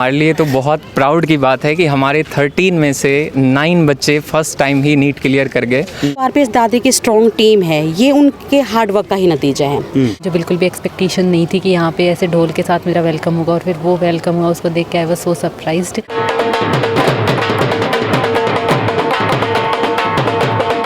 हमारे लिए तो बहुत प्राउड की बात है कि हमारे 13 में से 9 बच्चे फर्स्ट टाइम ही नीट क्लियर कर गए। आरपीएस दादरी की स्ट्रॉन्ग टीम है, ये उनके हार्ड वर्क का ही नतीजा है। जो बिल्कुल भी एक्सपेक्टेशन नहीं थी कि यहाँ पे ऐसे ढोल के साथ मेरा वेलकम होगा, और फिर वो वेलकम हुआ, उसको देख के आई वाज सो सरप्राइज्ड।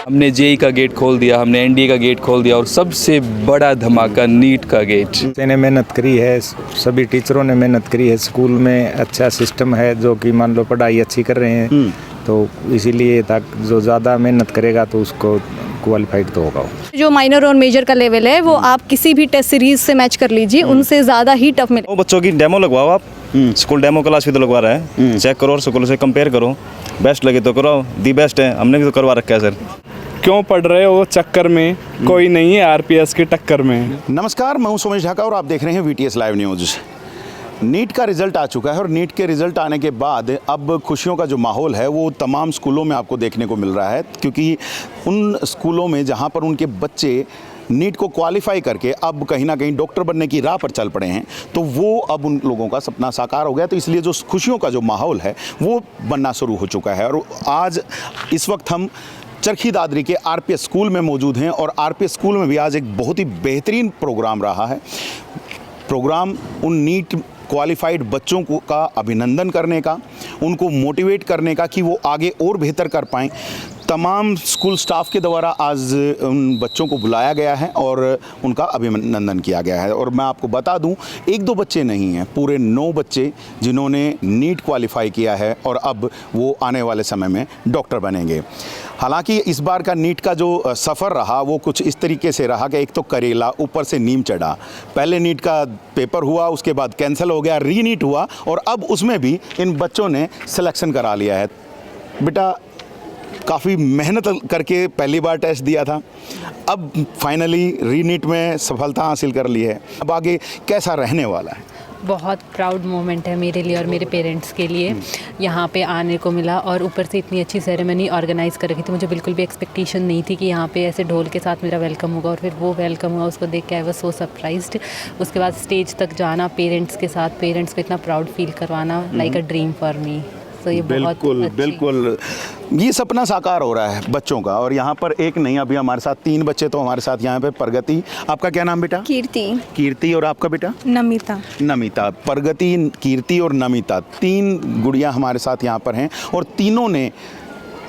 हमने जेई का गेट खोल दिया, हमने एनडीए का गेट खोल दिया, और सबसे बड़ा धमाका नीट का गेट। बच्चे ने मेहनत करी है, सभी टीचरों ने मेहनत करी है, स्कूल में अच्छा सिस्टम है जो कि मान लो पढ़ाई अच्छी कर रहे हैं, तो इसीलिए तक जो ज़्यादा मेहनत करेगा तो उसको क्वालिफाइड तो होगा। जो माइनर और मेजर का लेवल है वो आप किसी भी टेस्ट सीरीज से मैच कर लीजिए, उनसे ज़्यादा ही टफ मिले। वो बच्चों की डेमो लगवाओ आप, स्कूल डेमो क्लास भी तो लगवा रहा है, चेक करो और स्कूल से कंपेयर करो, बेस्ट लगे तो करो, दी बेस्ट है, हमने भी तो करवा रखा है सर। क्यों पढ़ रहे हो चक्कर में, कोई नहीं है आरपीएस के टक्कर में। नमस्कार, मैं हूं सोमेश ढाका और आप देख रहे हैं वीटीएस लाइव न्यूज़। नीट का रिज़ल्ट आ चुका है और नीट के रिज़ल्ट आने के बाद अब खुशियों का जो माहौल है वो तमाम स्कूलों में आपको देखने को मिल रहा है, क्योंकि उन स्कूलों में जहां पर उनके बच्चे नीट को क्वालिफाई करके अब कहीं ना कहीं डॉक्टर बनने की राह पर चल पड़े हैं, तो वो अब उन लोगों का सपना साकार हो गया। तो इसलिए जो खुशियों का जो माहौल है वो बनना शुरू हो चुका है। और आज इस वक्त हम चरखी दादरी के आरपीएस स्कूल में मौजूद हैं और आरपीएस स्कूल में भी आज एक बहुत ही बेहतरीन प्रोग्राम रहा है। प्रोग्राम उन नीट क्वालिफाइड बच्चों को का अभिनंदन करने का, उनको मोटिवेट करने का कि वो आगे और बेहतर कर पाएँ। तमाम स्कूल स्टाफ के द्वारा आज उन बच्चों को बुलाया गया है और उनका अभिनंदन किया गया है। और मैं आपको बता दूं, 1-2 बच्चे नहीं हैं, पूरे 9 बच्चे जिन्होंने नीट क्वालिफाई किया है और अब वो आने वाले समय में डॉक्टर बनेंगे। हालांकि इस बार का नीट का जो सफ़र रहा वो कुछ इस तरीके से रहा कि एक तो करेला ऊपर से नीम चढ़ा। पहले नीट का पेपर हुआ, उसके बाद कैंसिल हो गया, री नीट हुआ, और अब उसमें भी इन बच्चों ने सिलेक्शन करा लिया है। बेटा काफ़ी मेहनत करके पहली बार टेस्ट दिया था, अब फाइनली री नीट में सफलता हासिल कर ली है। अब आगे कैसा रहने वाला है? बहुत प्राउड मोमेंट है मेरे लिए और मेरे पेरेंट्स के लिए, यहाँ पे आने को मिला, और ऊपर से इतनी अच्छी सेरेमनी ऑर्गेनाइज़ कर रखी थी। मुझे बिल्कुल भी एक्सपेक्टेशन नहीं थी कि यहाँ पे ऐसे ढोल के साथ मेरा वेलकम होगा, और फिर वो वेलकम हुआ, उसको देख के आई वाज सो सरप्राइज्ड। उसके बाद स्टेज तक जाना पेरेंट्स के साथ, पेरेंट्स को इतना प्राउड फील करवाना, like a dream for me. तो ये बिल्कुल ये सपना साकार हो रहा है बच्चों का। और यहाँ पर एक नहीं, अभी हमारे साथ 3 बच्चे तो हमारे साथ यहाँ पे। प्रगति, आपका क्या नाम बेटा? कीर्ति। और आपका बेटा? नमिता। प्रगति, कीर्ति और नमिता, 3 गुड़ियाँ हमारे साथ यहाँ पर हैं और तीनों ने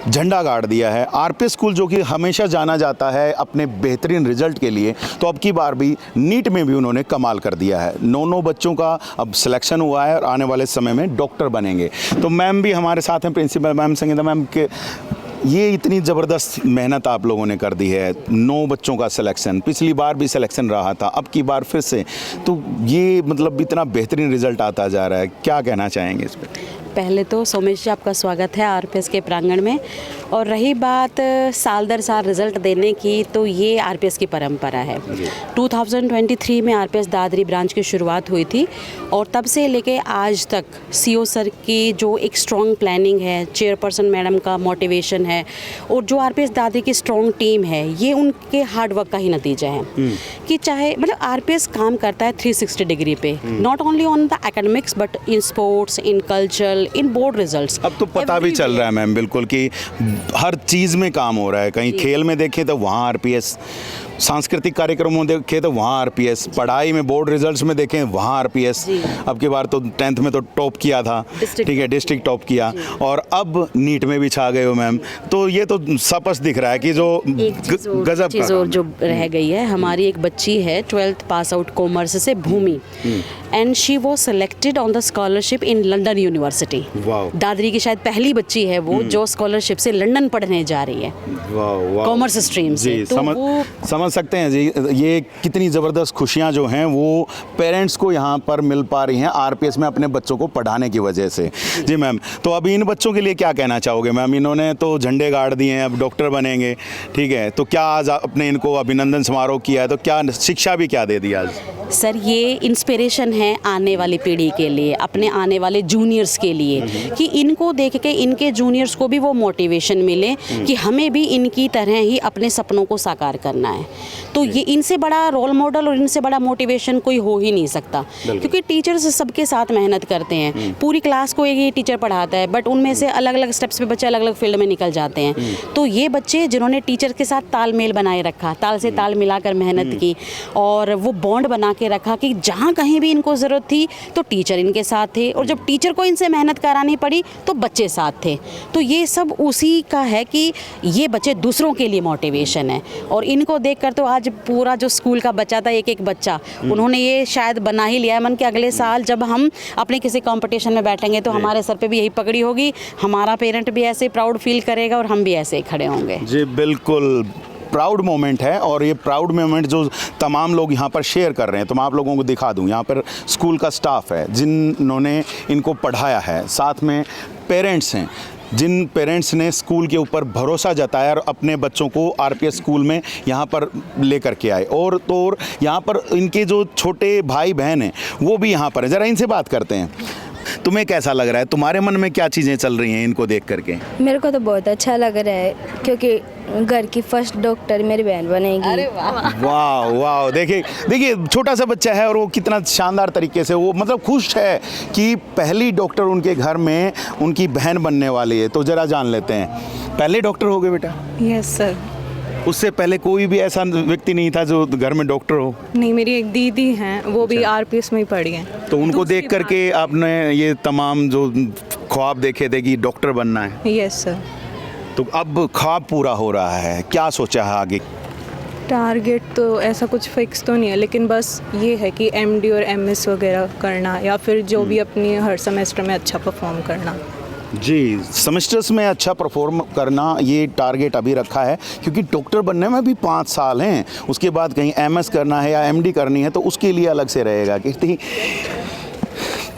झंडा गाड़ दिया है। आरपीएस स्कूल जो कि हमेशा जाना जाता है अपने बेहतरीन रिजल्ट के लिए, तो अब की बार भी नीट में भी उन्होंने कमाल कर दिया है। 9 बच्चों का अब सिलेक्शन हुआ है और आने वाले समय में डॉक्टर बनेंगे। तो मैम भी हमारे साथ हैं, प्रिंसिपल मैम संगीता मैम के। ये इतनी ज़बरदस्त मेहनत आप लोगों ने कर दी है, 9 बच्चों का सिलेक्शन, पिछली बार भी सिलेक्शन रहा था, अब की बार फिर से, तो ये मतलब इतना बेहतरीन रिजल्ट आता जा रहा है, क्या कहना चाहेंगे इस पर? पहले तो सोमेश जी आपका स्वागत है आरपीएस के प्रांगण में। और रही बात साल दर साल रिज़ल्ट देने की, तो ये आरपीएस की परंपरा है। 2023 में आरपीएस दादरी ब्रांच की शुरुआत हुई थी और तब से लेके आज तक सीओ सर की जो एक स्ट्रॉन्ग प्लानिंग है, चेयरपर्सन मैडम का मोटिवेशन है, और जो आरपीएस दादरी की स्ट्रॉन्ग टीम है, ये उनके हार्ड वर्क का ही नतीजा है। कि चाहे मतलब आरपीएस काम करता है 360 डिग्री पे, not only on the academics but in sports, in culture, in board results. अब तो पता भी चल रहा है मैम बिल्कुल कि हर चीज़ में काम हो रहा है। कहीं खेल में देखें तो वहाँ आरपीएस, सांस्कृतिक कार्यक्रमों में देखें तो वहाँ आरपीएस, पढ़ाई में बोर्ड रिजल्ट्स में देखें वहाँ आरपीएस। अब की बार तो 10th में तो टॉप किया था, ठीक है, डिस्ट्रिक्ट टॉप किया, और अब नीट में भी छा गए हो मैम। तो ये तो स्पष्ट दिख रहा है कि जो गजब चीज़ और जो रह गई है। हमारी एक बच्ची है 12th पास आउट कॉमर्स से, Bhumi, and she was selected on the scholarship in London University. Dadri की शायद पहली बच्ची है वो जो स्कॉलरशिप से लंदन पढ़ने जा रही है, कॉमर्स स्ट्रीम से। तो वो समझ सकते हैं जी, ये कितनी ज़बरदस्त खुशियां जो हैं वो पेरेंट्स को यहाँ पर मिल पा रही हैं आरपीएस में अपने बच्चों को पढ़ाने की वजह से। जी मैम, तो अभी इन बच्चों के लिए क्या कहना चाहोगे मैम? इन्होंने तो झंडे गाड़ दिए हैं, अब डॉक्टर बनेंगे, ठीक है, तो क्या आज आपने इनको अभिनंदन समारोह किया है, तो क्या शिक्षा भी क्या दे दी आज? सर, ये इंस्पिरेशन है आने वाली पीढ़ी के लिए, अपने आने वाले जूनियर्स के लिए, कि इनको देख के इनके जूनियर्स को भी वो मोटिवेशन मिले कि हमें भी इनकी तरह ही अपने सपनों को साकार करना है। तो ये इनसे बड़ा रोल मॉडल और इनसे बड़ा मोटिवेशन कोई हो ही नहीं सकता, क्योंकि टीचर्स सबके साथ मेहनत करते हैं। पूरी क्लास को एक ही टीचर पढ़ाता है, बट उनमें से अलग अलग स्टेप्स पे बच्चे अलग अलग फील्ड में निकल जाते हैं। तो ये बच्चे जिन्होंने टीचर के साथ तालमेल बनाए रखा, ताल से ताल मिलाकर मेहनत की और वो बॉन्ड बना के रखा कि जहाँ कहीं भी इनको ज़रूरत थी तो टीचर इनके साथ थे, और जब टीचर को इनसे मेहनत करानी पड़ी तो बच्चे साथ थे। तो ये सब उसी का है कि ये बच्चे दूसरों के लिए मोटिवेशन है, और इनको देखकर तो आज पूरा जो स्कूल का बच्चा था, एक एक बच्चा, उन्होंने ये शायद बना ही लिया है मन कि अगले साल जब हम अपने किसी कंपटीशन में बैठेंगे तो हमारे सर पे भी यही पगड़ी होगी, हमारा पेरेंट भी ऐसे प्राउड फील करेगा और हम भी ऐसे ही खड़े होंगे। जी बिल्कुल, प्राउड मोमेंट है। और ये प्राउड मोमेंट जो तमाम लोग यहाँ पर शेयर कर रहे हैं, तो मैं आप लोगों को दिखा दूँ। यहाँ पर स्कूल का स्टाफ है जिन्होंने इनको पढ़ाया है, साथ में पेरेंट्स हैं जिन पेरेंट्स ने स्कूल के ऊपर भरोसा जताया और अपने बच्चों को आरपीएस स्कूल में यहाँ पर लेकर के आए। और तो यहाँ पर इनके जो छोटे भाई बहन हैं वो भी यहाँ पर हैं। ज़रा इनसे बात करते हैं। तुम्हें कैसा लग रहा है, तुम्हारे मन में क्या चीज़ें चल रही हैं इनको देख करके? मेरे को तो बहुत अच्छा लग रहा है, क्योंकि घर की फर्स्ट डॉक्टर मेरी बहन बनेगी। अरे वाह वाह वाह, देखिए छोटा सा बच्चा है और वो कितना शानदार तरीके से वो मतलब खुश है कि पहली डॉक्टर उनके घर में उनकी बहन बनने वाली है। तो ज़रा जान लेते हैं, पहले डॉक्टर हो गए बेटा? Yes sir. उससे पहले कोई भी ऐसा व्यक्ति नहीं था जो घर में डॉक्टर हो? नहीं, मेरी एक दीदी हैं, वो भी आरपीएस में ही पढ़ी हैं। तो उनको देख करके आपने ये तमाम जो ख्वाब देखे थे कि डॉक्टर बनना है? Yes sir. तो अब ख्वाब पूरा हो रहा है, क्या सोचा है आगे? टारगेट तो ऐसा कुछ फिक्स तो नहीं है, लेकिन बस ये है कि एमडी और एमएस वगैरह करना, या फिर जो भी अपनी हर सेमेस्टर में अच्छा परफॉर्म करना। जी, सेमेस्टर्स में अच्छा परफॉर्म करना, ये टारगेट अभी रखा है, क्योंकि डॉक्टर बनने में भी 5 साल हैं। उसके बाद कहीं एमएस करना है या एमडी करनी है तो उसके लिए अलग से रहेगा। कि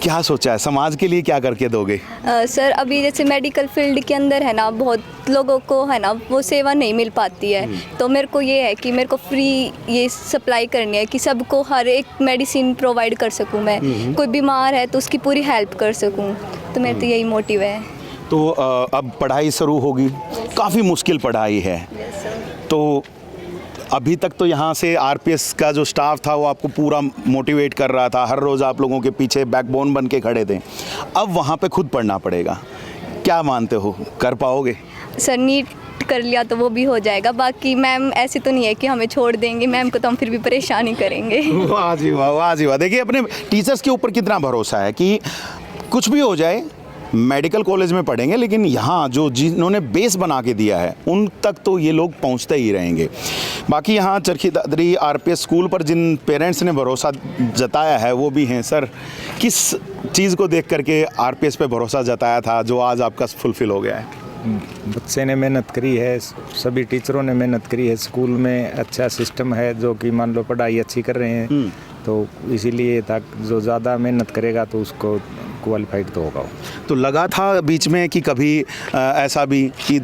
क्या सोचा है, समाज के लिए क्या करके दोगे? सर, अभी जैसे मेडिकल फील्ड के अंदर है ना, बहुत लोगों को है ना वो सेवा नहीं मिल पाती है। तो मेरे को ये है कि मेरे को फ्री ये सप्लाई करनी है कि सबको हर एक मेडिसिन प्रोवाइड कर सकूं मैं। कोई बीमार है तो उसकी पूरी हेल्प कर सकूं, तो मेरा तो यही मोटिव है। तो अब पढ़ाई शुरू होगी, काफ़ी मुश्किल पढ़ाई है। तो अभी तक तो यहाँ से आरपीएस का जो स्टाफ था वो आपको पूरा मोटिवेट कर रहा था, हर रोज़ आप लोगों के पीछे बैकबोन बन के खड़े थे। अब वहाँ पे खुद पढ़ना पड़ेगा, क्या मानते हो, कर पाओगे? सर, नीट कर लिया तो वो भी हो जाएगा। बाकी मैम ऐसे तो नहीं है कि हमें छोड़ देंगे, मैम को तो हम फिर भी परेशान ही करेंगे। वाह जी वाह, वाह जी वाह। देखिए अपने टीचर्स के ऊपर कितना भरोसा है कि कुछ भी हो जाए, मेडिकल कॉलेज में पढ़ेंगे, लेकिन यहाँ जो जिन्होंने बेस बना के दिया है उन तक तो ये लोग पहुँचते ही रहेंगे। बाकी यहाँ चरखी दादरी आरपीएस स्कूल पर जिन पेरेंट्स ने भरोसा जताया है वो भी हैं। सर, किस चीज़ को देख करके आरपीएस पे भरोसा जताया था जो आज आपका फुलफिल हो गया है? बच्चे ने मेहनत करी है, सभी टीचरों ने मेहनत करी है, स्कूल में अच्छा सिस्टम है जो कि मान लो पढ़ाई अच्छी कर रहे हैं, तो इसीलिए था जो ज़्यादा मेहनत करेगा तो उसको क्वालिफाइड तो होगा। तो लगा था बीच में कि कभी ऐसा भी कि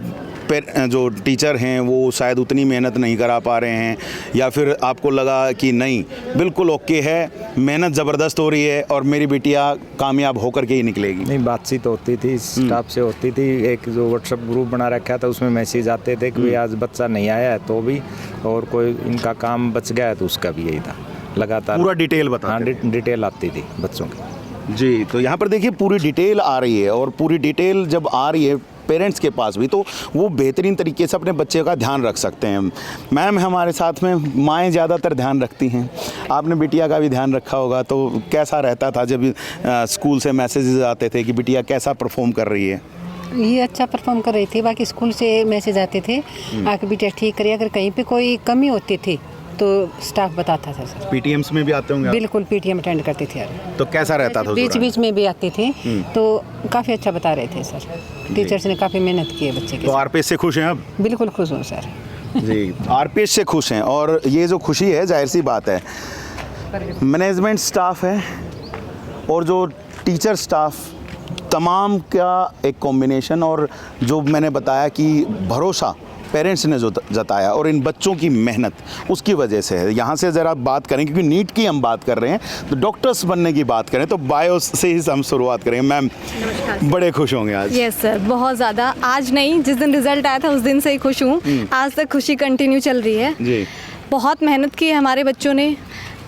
जो टीचर हैं वो शायद उतनी मेहनत नहीं करा पा रहे हैं, या फिर आपको लगा कि नहीं बिल्कुल ओके है, मेहनत ज़बरदस्त हो रही है और मेरी बिटिया कामयाब होकर के ही निकलेगी? नहीं, बातचीत होती थी, स्टाफ से होती थी। एक जो व्हाट्सएप ग्रुप बना रखा था उसमें मैसेज आते थे कि आज बच्चा नहीं आया है तो भी, और कोई इनका काम बच गया है तो उसका भी यही था। लगातार पूरा डिटेल बता? हाँ, डिटेल आती थी बच्चों की। जी, तो यहाँ पर देखिए पूरी डिटेल आ रही है, और पूरी डिटेल जब आ रही है पेरेंट्स के पास भी, तो वो बेहतरीन तरीके से अपने बच्चे का ध्यान रख सकते हैं। मैम हमारे साथ में, माएँ ज़्यादातर ध्यान रखती हैं, आपने बिटिया का भी ध्यान रखा होगा, तो कैसा रहता था जब स्कूल से मैसेजेस आते थे कि बिटिया कैसा परफॉर्म कर रही है? ये अच्छा परफॉर्म कर रही थी, बाकी स्कूल से मैसेज आते थे आके बिटिया ठीक करिए, अगर कहीं पे कोई कमी होती थी तो स्टाफ बताता था सर। पीटीएम्स में भी आते होंगे? बिल्कुल, पीटीएम अटेंड करती थी यार। तो कैसा रहता था? बीच बीच में भी आते थे, तो काफ़ी अच्छा बता रहे थे सर। टीचर्स ने काफ़ी मेहनत की है बच्चे के। तो आरपीएस से खुश हैं अब? बिल्कुल खुश हूँ सर। जी, आरपीएस से खुश हैं, और ये जो खुशी है जाहिर सी बात है, मैनेजमेंट स्टाफ है और जो टीचर स्टाफ, तमाम का एक कॉम्बिनेशन, और जो मैंने बताया कि भरोसा पेरेंट्स ने जो जताया और इन बच्चों की मेहनत, उसकी वजह से है। यहाँ से ज़रा बात करें, क्योंकि नीट की हम बात कर रहे हैं, तो डॉक्टर्स बनने की बात करें तो बायो से ही हम शुरुआत करें। मैम, बड़े खुश होंगे आज? यस सर, बहुत ज़्यादा। आज नहीं, जिस दिन रिजल्ट आया था उस दिन से ही खुश हूँ। आज तक खुशी कंटिन्यू चल रही है जी। बहुत मेहनत की है हमारे बच्चों ने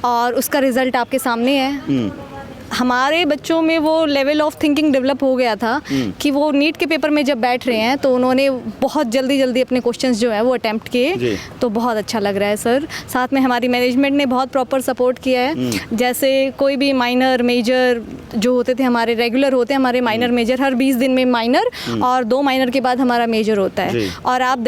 और उसका रिज़ल्ट आपके सामने है। हमारे बच्चों में वो लेवल ऑफ थिंकिंग डेवलप हो गया था कि वो नीट के पेपर में जब बैठ रहे हैं तो उन्होंने बहुत जल्दी अपने क्वेश्चंस जो है वो अटेम्प्ट किए, तो बहुत अच्छा लग रहा है सर। साथ में हमारी मैनेजमेंट ने बहुत प्रॉपर सपोर्ट किया है। जैसे कोई भी माइनर मेजर जो होते थे हमारे रेगुलर होते हैं, हमारे माइनर मेजर हर 20 दिन में माइनर और 2 माइनर के बाद हमारा मेजर होता है। और आप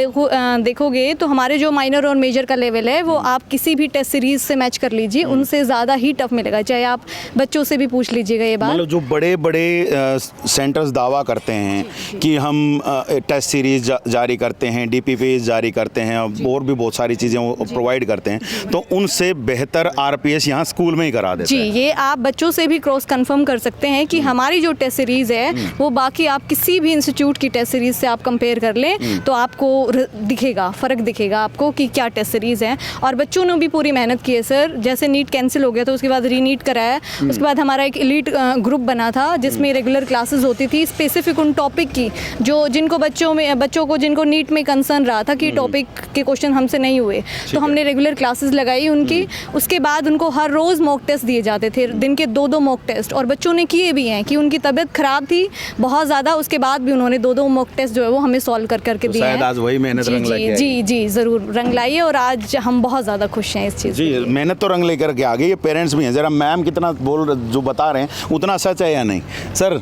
देखोगे तो हमारे जो माइनर और मेजर का लेवल है वो आप किसी भी टेस्ट सीरीज से मैच कर लीजिए, उनसे ज़्यादा ही टफ मिलेगा। चाहे आप बच्चों से भी पूछ लीजिएगा ये बात। मतलब जो बड़े बड़े सेंटर्स दावा करते हैं कि हम टेस्ट सीरीज जारी करते हैं, डीपीपी जारी करते हैं और भी बहुत सारी चीज़ें वो प्रोवाइड करते हैं, तो उनसे बेहतर आरपीएस यहाँ स्कूल में ही करा देते हैं। जी, ये आप बच्चों से भी क्रॉस कंफर्म कर सकते हैं कि हमारी जो टेस्ट सीरीज़ है वो बाकी आप किसी भी इंस्टीट्यूट की टेस्ट सीरीज़ से आप कंपेयर कर लें तो आपको दिखेगा, फ़र्क दिखेगा आपको कि क्या टेस्ट सीरीज़ है। और बच्चों ने भी पूरी मेहनत की है सर। जैसे नीट कैंसिल हो गया तो उसके बाद रीनीट कराया, उसके बाद हमारा एक एलीट ग्रुप बना था जिसमें रेगुलर क्लासेस होती थी स्पेसिफिक उन टॉपिक की जो जिनको बच्चों को जिनको नीट में कंसर्न रहा था कि टॉपिक के क्वेश्चन हमसे नहीं हुए, तो हमने रेगुलर क्लासेस लगाई उनकी। उसके बाद उनको हर रोज़ मॉक टेस्ट दिए जाते थे, दिन के 2-2 मॉक टेस्ट, और बच्चों ने किए भी हैं कि उनकी तबीयत ख़राब थी बहुत ज़्यादा, उसके बाद भी उन्होंने 2-2 मॉक टेस्ट जो है वो हमें सॉल्व करके दिए हैं। आज वही मेहनत रंग लेके आई। जी ज़रूर रंग लाई है और आज हम बहुत ज़्यादा खुश हैं इस चीज़ जी। मेहनत तो रंग लेकर के आगे, ये पेरेंट्स भी हैं। ज़रा मैम कितना जो बता रहे हैं उतना सच है या नहीं? सर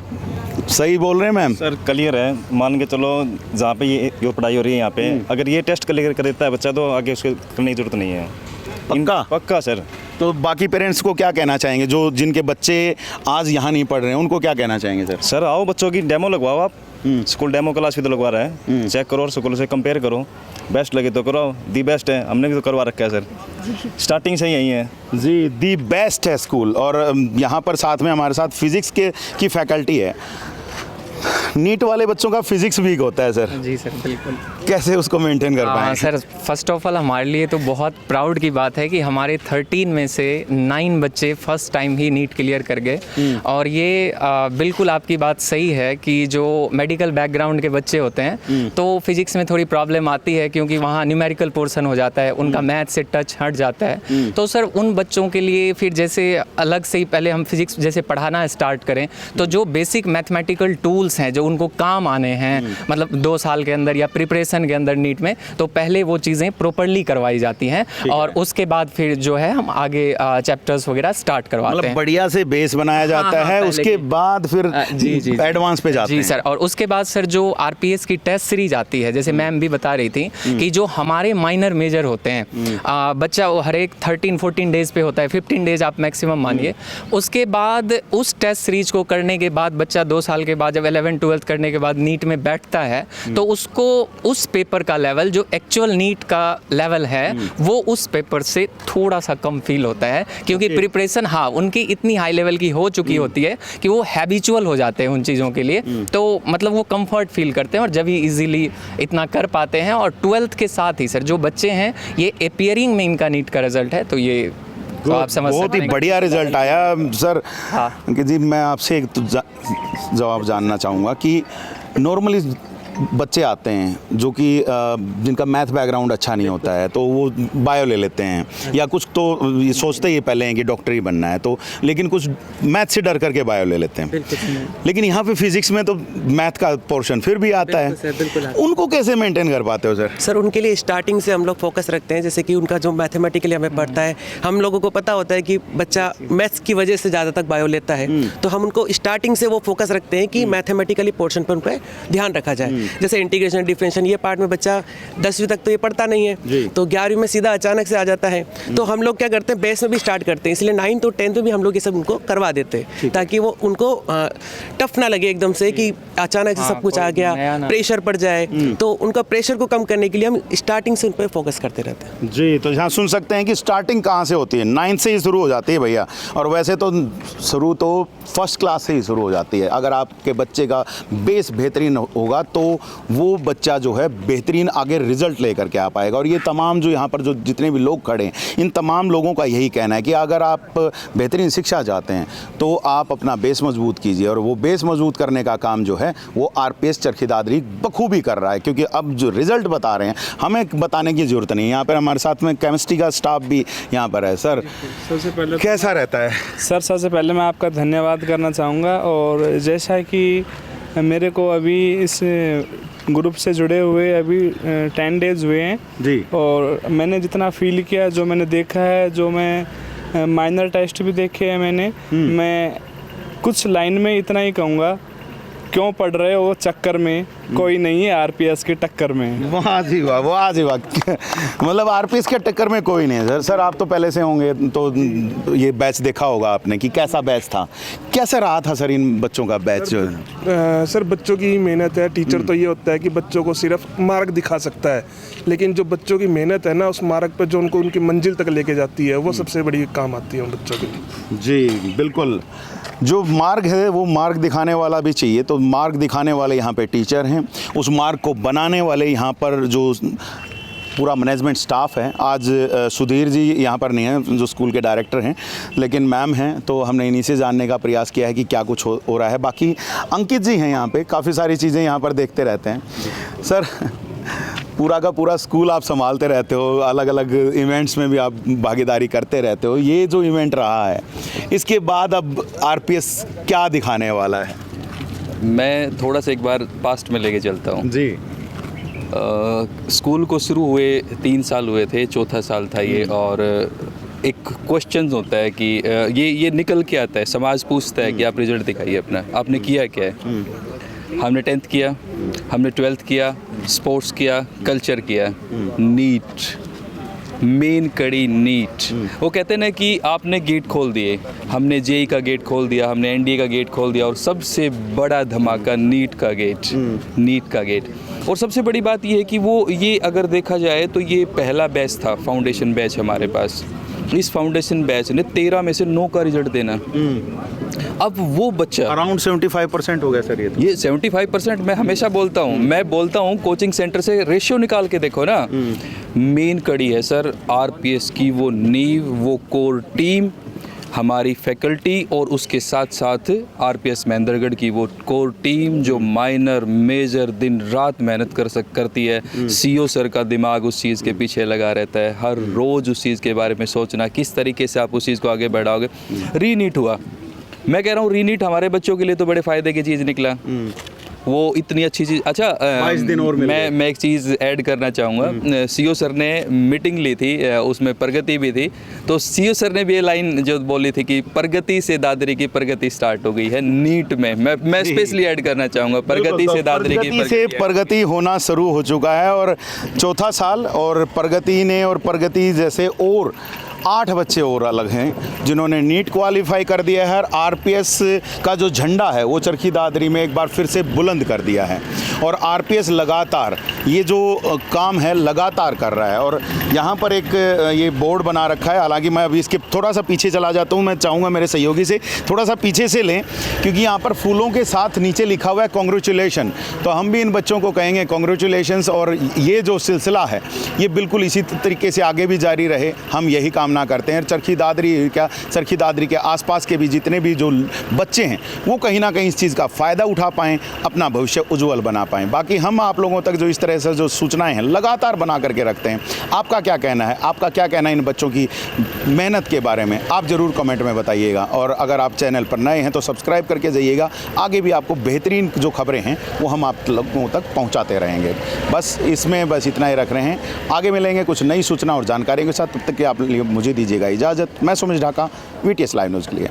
सही बोल रहे हैं मैम? सर क्लियर है, मान के चलो जहाँ पे ये पढ़ाई हो रही है यहाँ पे, अगर ये टेस्ट क्लियर कर देता है बच्चा तो आगे उसको करने की जरूरत नहीं है। पक्का सर। तो बाकी पेरेंट्स को क्या कहना चाहेंगे जो जिनके बच्चे आज यहाँ नहीं पढ़ रहे हैं, उनको क्या कहना चाहेंगे सर? सर आओ, बच्चों की डेमो लगवाओ आप। स्कूल डेमो क्लास भी तो लगवा रहा है, चेक करो और स्कूल से कंपेयर करो, बेस्ट लगे तो करो। दी बेस्ट है, हमने भी तो करवा रखा है सर, स्टार्टिंग से ही यही है जी। दी बेस्ट है स्कूल। और यहाँ पर साथ में हमारे साथ फिज़िक्स की फैकल्टी है। नीट वाले बच्चों का फिजिक्स वीक होता है सर। जी सर, बिल्कुल। कैसे उसको मेंटेन कर पाएं? सर फर्स्ट ऑफ ऑल हमारे लिए तो बहुत प्राउड की बात है कि हमारे 13 में से 9 बच्चे फर्स्ट टाइम ही नीट क्लियर कर गए। और ये बिल्कुल आपकी बात सही है कि जो मेडिकल बैकग्राउंड के बच्चे होते हैं तो फिजिक्स में थोड़ी प्रॉब्लम आती है क्योंकि वहाँ न्यूमेरिकल पोर्शन हो जाता है, उनका मैथ से टच हट जाता है। तो सर उन बच्चों के लिए फिर जैसे अलग से ही पहले हम फिजिक्स जैसे पढ़ाना स्टार्ट करें तो जो बेसिक मैथमेटिकल टूल्स हैं जो उनको काम आने हैं, मतलब 2 साल के अंदर या प्रिपरेशन के अंदर नीट में, तो पहले वो चीज़ें प्रॉपर्ली करवाई जाती हैं और उसके बाद फिर जो है हम आगे चैप्टर्स वगैरह स्टार्ट करवाते हैं। बढ़िया से बेस बनाया जाता है, उसके बाद फिर जी एडवांस पे जाते हैं। जी सर, और उसके बाद सर जो आरपीएस की टेस्ट सीरीज आती है, जैसे मैम भी बता रही थी कि जो हमारे माइनर मेजर होते हैं, बच्चा वो हर एक 13-14 डेज पे होता है, 15 डेज आप मैक्सिमम मानिए। उसके बाद उस टेस्ट सीरीज को करने के बाद बच्चा 2 साल के बाद जब 11-12 करने के बाद नीट में बैठता है तो उसको उस पेपर का लेवल जो एक्चुअल नीट का लेवल है वो उस पेपर से थोड़ा सा कम फील होता है क्योंकि प्रिपरेशन उनकी इतनी हाई लेवल की हो चुकी होती है कि वो हैबिचुअल हो जाते हैं उन चीज़ों के लिए, तो मतलब वो कंफर्ट फील करते हैं और जब ही इजीली इतना कर पाते हैं। और 12th के साथ ही सर जो बच्चे हैं ये अपियरिंग में इनका नीट का रिजल्ट है, तो ये तो आप समझ बहुत ही बढ़िया रिजल्ट आया सर। कि जी मैं आपसे एक जवाब जानना चाहूँगा कि नॉर्मली बच्चे आते हैं जो कि जिनका मैथ बैकग्राउंड अच्छा नहीं होता है तो वो बायो ले लेते हैं, या कुछ तो ये सोचते ही पहले हैं कि डॉक्टर ही बनना है, तो लेकिन कुछ मैथ से डर करके बायो ले लेते हैं। लेकिन यहाँ पे फिजिक्स में तो मैथ का पोर्शन फिर भी आता है, उनको कैसे मेंटेन कर पाते हो सर? सर उनके लिए स्टार्टिंग से हम लोग फोकस रखते हैं, जैसे कि उनका जो मैथमेटिकली हमें पढ़ता है, हम लोगों को पता होता है कि बच्चा मैथ्स की वजह से ज़्यादा तक बायो लेता है, तो हम उनको स्टार्टिंग से वो फोकस रखते हैं कि मैथमेटिकली पोर्शन पर उन पर ध्यान रखा जाए। जैसे इंटीग्रेशन डिफरेंशिएशन ये पार्ट में बच्चा 10वीं तक तो ये पढ़ता नहीं है, तो 11वीं में सीधा अचानक से आ जाता है, तो हम लोग क्या करते हैं बेस में भी स्टार्ट करते हैं, इसलिए 9th और 10th में भी हम लोग ये सब उनको करवा देते हैं ताकि वो उनको टफ ना लगे एकदम से कि अचानक से सब कुछ आ गया, प्रेशर पड़ जाए, तो उनका प्रेशर को कम करने के लिए हम स्टार्टिंग से उन पर फोकस करते रहते हैं। जी, तो यहाँ सुन सकते हैं कि स्टार्टिंग कहाँ से होती है, 9th से ही शुरू हो जाती है भैया, और वैसे तो शुरू तो फर्स्ट क्लास से ही शुरू हो जाती है। अगर आपके बच्चे का बेस बेहतरीन होगा तो वो बच्चा जो है बेहतरीन आगे रिजल्ट लेकर के आ पाएगा। और ये तमाम जो यहाँ पर जो जितने भी लोग खड़े हैं, इन तमाम लोगों का यही कहना है कि अगर आप बेहतरीन शिक्षा चाहते हैं तो आप अपना बेस मजबूत कीजिए, और वो बेस मजबूत करने का काम जो है वो आरपीएस चरखी दादरी बखूबी कर रहा है। क्योंकि अब जो रिजल्ट बता रहे हैं हमें बताने की ज़रूरत नहीं है। यहाँ पर हमारे साथ में केमिस्ट्री का स्टाफ भी यहाँ पर है। सर सबसे पहले कैसा रहता है? सर सबसे पहले मैं आपका धन्यवाद करना चाहूँगा। और जैसा कि मेरे को अभी इस ग्रुप से जुड़े हुए अभी 10 डेज़ हुए हैं जी, और मैंने जितना फील किया, जो मैंने देखा है, जो मैं माइनर टेस्ट भी देखे हैं मैंने, मैं कुछ लाइन में इतना ही कहूँगा, क्यों पढ़ रहे हो चक्कर में, कोई नहीं है आरपीएस के टक्कर में। वाह जी वाह, वाह जी वाह। मतलब आरपीएस के टक्कर में कोई नहीं है सर। सर आप तो पहले से होंगे तो ये बैच देखा होगा आपने कि कैसा बैच था, कैसा रहा था सर इन बच्चों का बैच जो है? सर बच्चों की मेहनत है। टीचर तो ये होता है कि बच्चों को सिर्फ मार्ग दिखा सकता है, लेकिन जो बच्चों की मेहनत है ना, उस मार्ग पर जो उनको उनकी मंजिल तक लेके जाती है, वो सबसे बड़ी काम आती है उन बच्चों के लिए। जी बिल्कुल, जो मार्ग है वो मार्ग दिखाने वाला भी चाहिए। तो मार्ग दिखाने वाले यहाँ पे टीचर हैं, उस मार्ग को बनाने वाले यहाँ पर जो पूरा मैनेजमेंट स्टाफ है। आज सुधीर जी यहाँ पर नहीं हैं जो स्कूल के डायरेक्टर हैं, लेकिन मैम हैं, तो हमने इन्हीं से जानने का प्रयास किया है कि क्या कुछ हो रहा है। बाकी अंकित जी हैं यहाँ पे, काफ़ी सारी चीज़ें यहाँ पर देखते रहते हैं। सर पूरा का पूरा स्कूल आप संभालते रहते हो, अलग अलग इवेंट्स में भी आप भागीदारी करते रहते हो। ये जो इवेंट रहा है, इसके बाद अब आरपीएस क्या दिखाने वाला है? मैं थोड़ा सा एक बार पास्ट में लेके चलता हूँ जी। स्कूल को शुरू हुए 3 साल हुए थे, चौथा साल था ये, और एक क्वेश्चन होता है कि ये निकल के आता है, समाज पूछता है कि आप रिजल्ट दिखाइए अपना, आपने किया क्या है। हमने 10th किया, हमने 12th किया, स्पोर्ट्स किया, कल्चर किया, नीट मेन कड़ी नीट। वो कहते हैं ना कि आपने गेट खोल दिए, हमने जेई का गेट खोल दिया, हमने एनडीए का गेट खोल दिया, और सबसे बड़ा धमाका नीट का गेट। और सबसे बड़ी बात ये है कि ये अगर देखा जाए तो ये पहला बैच था, फाउंडेशन बैच हमारे पास। इस फाउंडेशन बैच ने 13 में से 9 का रिजल्ट देना। अब वो बच्चा अराउंड 75% हो गया सर। ये 75% मैं हमेशा बोलता हूँ कोचिंग सेंटर से रेशियो निकाल के देखो ना। मेन कड़ी है सर आरपीएस की, वो नींव, वो कोर टीम, हमारी फैकल्टी, और उसके साथ साथ आरपीएस महेंद्रगढ़ की वो कोर टीम जो माइनर मेजर दिन रात मेहनत करती है। सीओ सर का दिमाग उस चीज़ के पीछे लगा रहता है, हर रोज़ उस चीज़ के बारे में सोचना किस तरीके से आप उस चीज़ को आगे बढ़ाओगे। रीनीट हुआ, मैं कह रहा हूँ रीनीट हमारे बच्चों के लिए तो बड़े फ़ायदे की चीज़ निकला। वो इतनी अच्छी चीज़। अच्छा 22 दिन और मैं एक चीज़ ऐड करना चाहूँगा। सीओ सर ने मीटिंग ली थी, उसमें प्रगति भी थी, तो सीओ सर ने भी ये लाइन जो बोली थी कि प्रगति से दादरी की प्रगति स्टार्ट हो गई है नीट में। मैं स्पेशली ऐड करना चाहूँगा, प्रगति से दादरी की प्रगति होना शुरू हो चुका है। और चौथा साल, और प्रगति ने, और प्रगति जैसे और 8 बच्चे और अलग हैं जिन्होंने नीट क्वालिफाई कर दिया है। और आरपीएस का जो झंडा है वो चरखी दादरी में एक बार फिर से बुलंद कर दिया है। और आरपीएस लगातार ये जो काम है लगातार कर रहा है। और यहाँ पर एक ये बोर्ड बना रखा है, हालांकि मैं अभी इसके थोड़ा सा पीछे चला जाता हूँ। मैं चाहूँगा मेरे सहयोगी से थोड़ा सा पीछे से लें, क्योंकि यहाँ पर फूलों के साथ नीचे लिखा हुआ है कॉन्ग्रेचुलेशन। तो हम भी इन बच्चों को कहेंगे कॉन्ग्रेचुलेशंस। और ये जो सिलसिला है ये बिल्कुल इसी तरीके से आगे भी जारी रहे, हम यही कामना करते हैं। चरखी दादरी के आसपास के भी जितने भी जो बच्चे हैं वो कहीं ना कहीं इस चीज़ का फ़ायदा उठा पाएँ, अपना भविष्य उज्जवल बना पाएँ। बाकी हम आप लोगों तक जो इस तरह से जो सूचनाएं हैं लगातार बना करके रखते हैं। आपका क्या कहना है, आपका क्या कहना है इन बच्चों की मेहनत के बारे में, आप ज़रूर कमेंट में बताइएगा। और अगर आप चैनल पर नए हैं तो सब्सक्राइब करके जाइएगा, आगे भी आपको बेहतरीन जो खबरें हैं वो हम आप लोगों तक पहुँचाते रहेंगे। बस इतना ही रख रहे हैं, आगे मिलेंगे कुछ नई सूचना और जानकारी के साथ। तब तक के आप मुझे दीजिएगा इजाज़त। मैं Sumesh Dhaka, VTS live news के लिए।